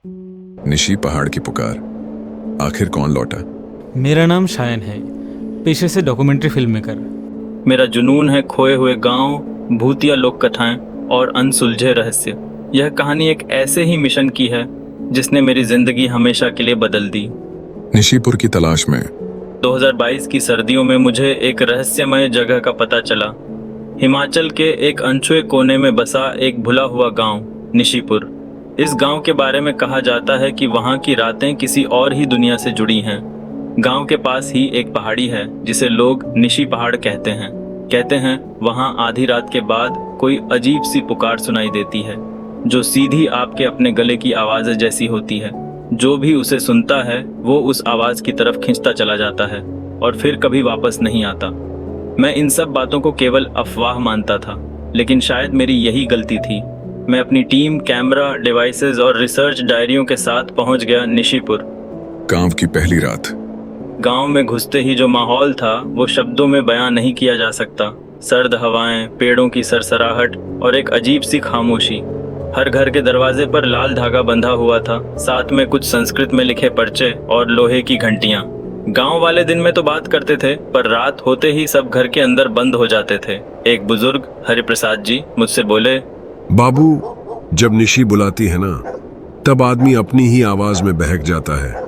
निशी पहाड़ की पुकार, आखिर कौन लौटा? मेरा नाम शायन है, पेशे से डॉक्यूमेंट्री फिल्म मेकर। मेरा जुनून है खोए हुए गांव, भूतिया लोक कथाएं और अनसुलझे रहस्य। यह कहानी एक ऐसे ही मिशन की है जिसने मेरी जिंदगी हमेशा के लिए बदल दी। निशीपुर की तलाश में 2022 की सर्दियों में मुझे एक रहस्यमय जगह का पता चला। हिमाचल के एक अनछुए कोने में बसा एक भुला हुआ गांव, निशीपुर। इस गांव के बारे में कहा जाता है कि वहां की रातें किसी और ही दुनिया से जुड़ी हैं। गांव के पास ही एक पहाड़ी है जिसे लोग निशी पहाड़ कहते हैं वहां आधी रात के बाद कोई अजीब सी पुकार सुनाई देती है जो सीधी आपके अपने गले की आवाज जैसी होती है। जो भी उसे सुनता है वो उस आवाज की तरफ खिंचता चला जाता है और फिर कभी वापस नहीं आता। मैं इन सब बातों को केवल अफवाह मानता था, लेकिन शायद मेरी यही गलती थी। मैं अपनी टीम, कैमरा, डिवाइसेस और रिसर्च डायरियों के साथ पहुंच गया निशीपुर। गांव की पहली रात। गांव में घुसते ही जो माहौल था वो शब्दों में बयां नहीं किया जा सकता। सर्द हवाएं, पेड़ों की सरसराहट और एक अजीब सी खामोशी। हर घर के दरवाजे पर लाल धागा बंधा हुआ था, साथ में कुछ संस्कृत में लिखे पर्चे और लोहे की घंटियां। गांव वाले दिन में तो बात करते थे, पर रात होते ही सब घर के अंदर बंद हो जाते थे। एक बुजुर्ग, हरिप्रसाद जी, मुझसे बोले, बाबू, जब निशी बुलाती है ना, तब आदमी अपनी ही आवाज में बहक जाता है।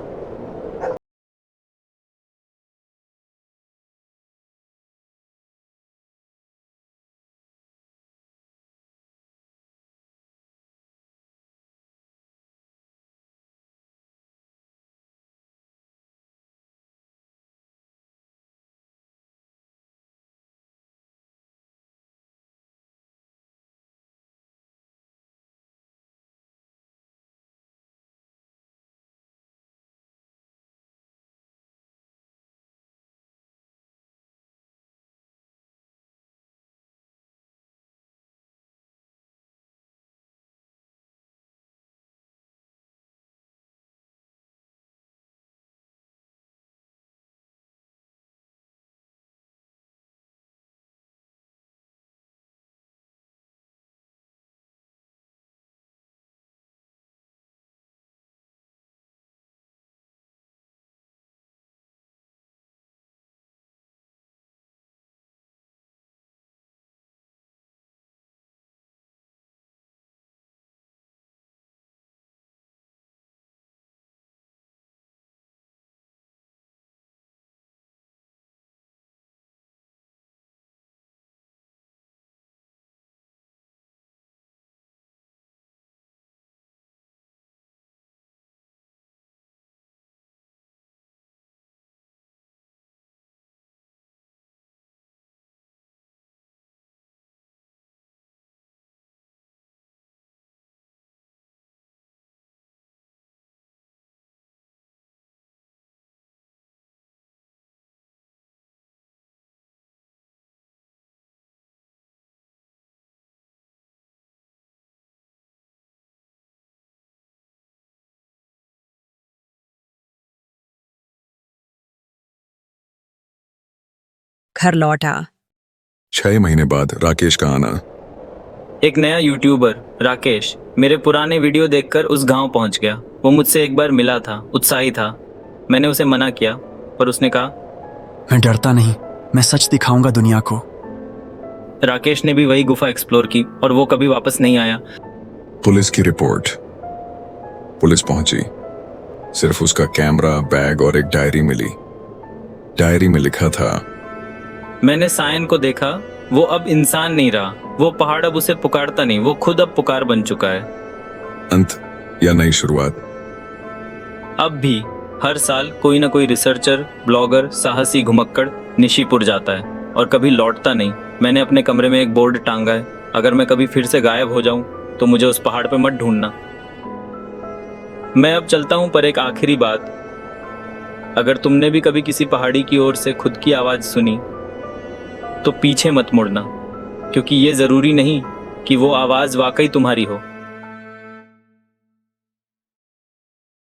घर लौटा। 6 महीने बाद राकेश का आना। एक नया यूट्यूबर राकेश मेरे पुराने वीडियो देखकर उस गांव पहुंच गया। वो मुझसे एक बार मिला था, उत्साही था। मैंने उसे मना किया, पर उसने कहा, मैं डरता नहीं, मैं सच दिखाऊंगा दुनिया को। राकेश ने भी वही गुफा एक्सप्लोर की और वो कभी वापस नहीं आया। पुलिस की रिपोर्ट। पुलिस पहुंची, सिर्फ उसका कैमरा, बैग और एक डायरी मिली। डायरी में लिखा था, मैंने सायन को देखा, वो अब इंसान नहीं रहा। वो पहाड़ अब उसे पुकारता नहीं, वो खुद अब पुकार बन चुका है। अंत या नई शुरुआत? अब भी हर साल कोई ना कोई रिसर्चर, ब्लॉगर, साहसी घुमक्कड़ निशीपुर जाता है और कभी लौटता नहीं। मैंने अपने कमरे में एक बोर्ड टांगा है, अगर मैं कभी फिर से गायब हो जाऊं तो मुझे उस पहाड़ पे मत ढूंढना। मैं अब चलता हूं, पर एक आखिरी बात, अगर तुमने भी कभी किसी पहाड़ी की ओर से खुद की आवाज सुनी तो पीछे मत मुड़ना, क्योंकि ये जरूरी नहीं कि वो आवाज वाकई तुम्हारी हो।